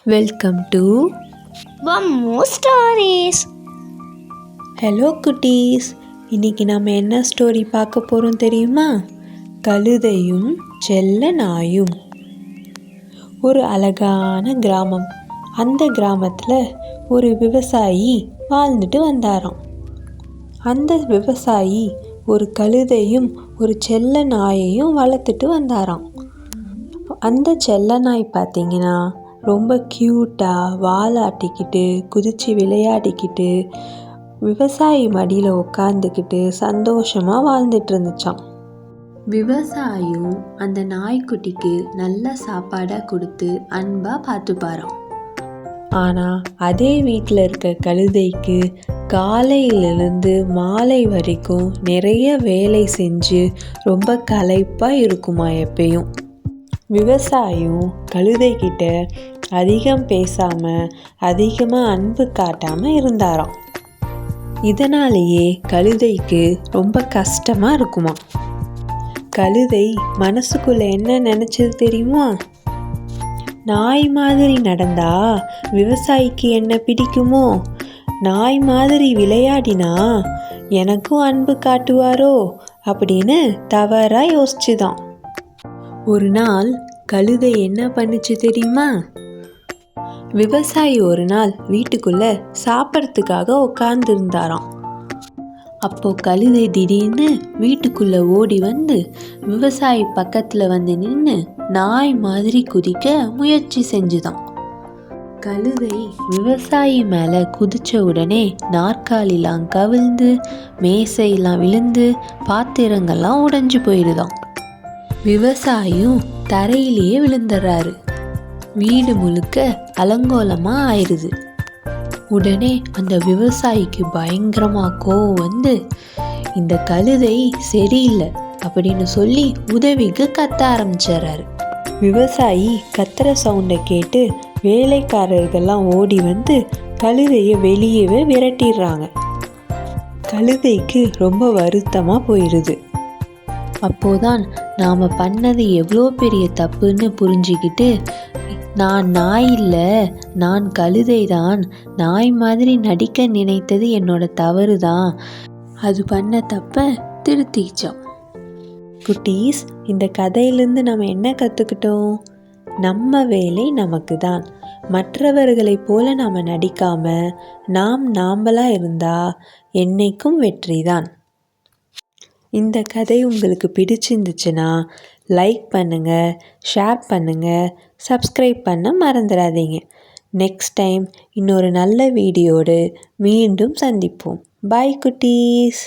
Welcome to வம்மு stories. Hello குட்டீஸ், இன்னைக்கு நம்ம என்ன ஸ்டோரி பார்க்க போகிறோம் தெரியுமா? கழுதையும் செல்ல நாயும். ஒரு அழகான கிராமம். அந்த கிராமத்தில் ஒரு விவசாயி வாழ்ந்துட்டு வந்தாராம். அந்த விவசாயி ஒரு கழுதையும் ஒரு செல்ல நாயையும் வளர்த்துட்டு வந்தாராம். அந்த செல்ல நாய் பார்த்தீங்கன்னா ரொம்ப க்யூட்டாக வாலாட்டிக்கிட்டு குதித்து விளையாடிக்கிட்டு விவசாயி மடியில் உட்காந்துக்கிட்டு சந்தோஷமாக வாழ்ந்துட்டு இருந்துச்சான். விவசாயியும் அந்த நாய்க்குட்டிக்கு நல்ல சாப்பாடாக கொடுத்து அன்பாக பார்த்துப்பாராம். ஆனால் அதே வீட்டில் இருக்க கழுதைக்கு காலையிலிருந்து மாலை வரைக்கும் நிறைய வேலை செஞ்சு ரொம்ப களைப்பாக இருக்குமா எப்பயும். விவசாயியும் கழுதைக்கிட்ட அதிகம் பேசாமல் அதிகமாக அன்பு காட்டாமல் இருந்தாராம். இதனாலேயே கழுதைக்கு ரொம்ப கஷ்டமாக இருக்குமா. கழுதை மனசுக்குள்ளே என்ன நினச்சது தெரியுமா? நாய் மாதிரி நடந்தா விவசாயிக்கு என்ன பிடிக்குமோ, நாய் மாதிரி விளையாடினா எனக்கும் அன்பு காட்டுவாரோ அப்படின்னு தவறாக யோசிச்சுதான். ஒரு நாள் கழுதை என்ன பண்ணுச்சு தெரியுமா? விவசாயி ஒரு நாள் வீட்டுக்குள்ள சாப்பிட்றதுக்காக உட்கார்ந்துருந்தாராம். அப்போ கழுதை திடீர்னு வீட்டுக்குள்ள ஓடி வந்து விவசாயி பக்கத்துல வந்து நின்று நாய் மாதிரி குதிக்க முயற்சி செஞ்சுதான். கழுதை விவசாயி மேல குதிச்ச உடனே நாற்காலிலாம் கவிழ்ந்து மேசையெல்லாம் விழுந்து பாத்திரங்கள்லாம் உடைஞ்சு போயிடுதான். விவசாயியும் தரையிலேயே விழுந்துடுறாரு. வீடு முழுக்க அலங்கோலமா ஆயிடுது. உடனே அந்த விவசாயிக்கு பயங்கரமா கோவம் வந்து இந்த கழுதை சரியில்லை அப்படின்னு சொல்லி உதவிக்கு கத்த ஆரம்பிச்சிடறாரு. விவசாயி கத்துற சவுண்டை கேட்டு வேலைக்காரர்கள்லாம் ஓடி வந்து கழுதையை வெளியவே விரட்டிடுறாங்க. கழுதைக்கு ரொம்ப வருத்தமா போயிடுது. அப்போதான் நாம் பண்ணது எவ்வளோ பெரிய தப்புன்னு புரிஞ்சுக்கிட்டு, நான் நாய் இல்லை, நான் கழுதை தான், நாய் மாதிரி நடிக்க நினைத்தது என்னோட தவறு தான், அது பண்ண தப்ப திருத்திச்சோம். குட்டீஸ், இந்த கதையிலேருந்து நம்ம என்ன கற்றுக்கிட்டோம்? நம்ம வேலை நமக்கு தான். மற்றவர்களைப் போல நாம் நடிக்காமல் நாம்பளாக இருந்தால் என்னைக்கும் வெற்றி தான். இந்த கதை உங்களுக்கு பிடிச்சிருந்துச்சுன்னா லைக் பண்ணுங்கள், ஷேர் பண்ணுங்கள், சப்ஸ்கிரைப் பண்ண மறந்துடாதீங்க. நெக்ஸ்ட் டைம் இன்னொரு நல்ல வீடியோடு மீண்டும் சந்திப்போம். பாய் குட்டீஸ்.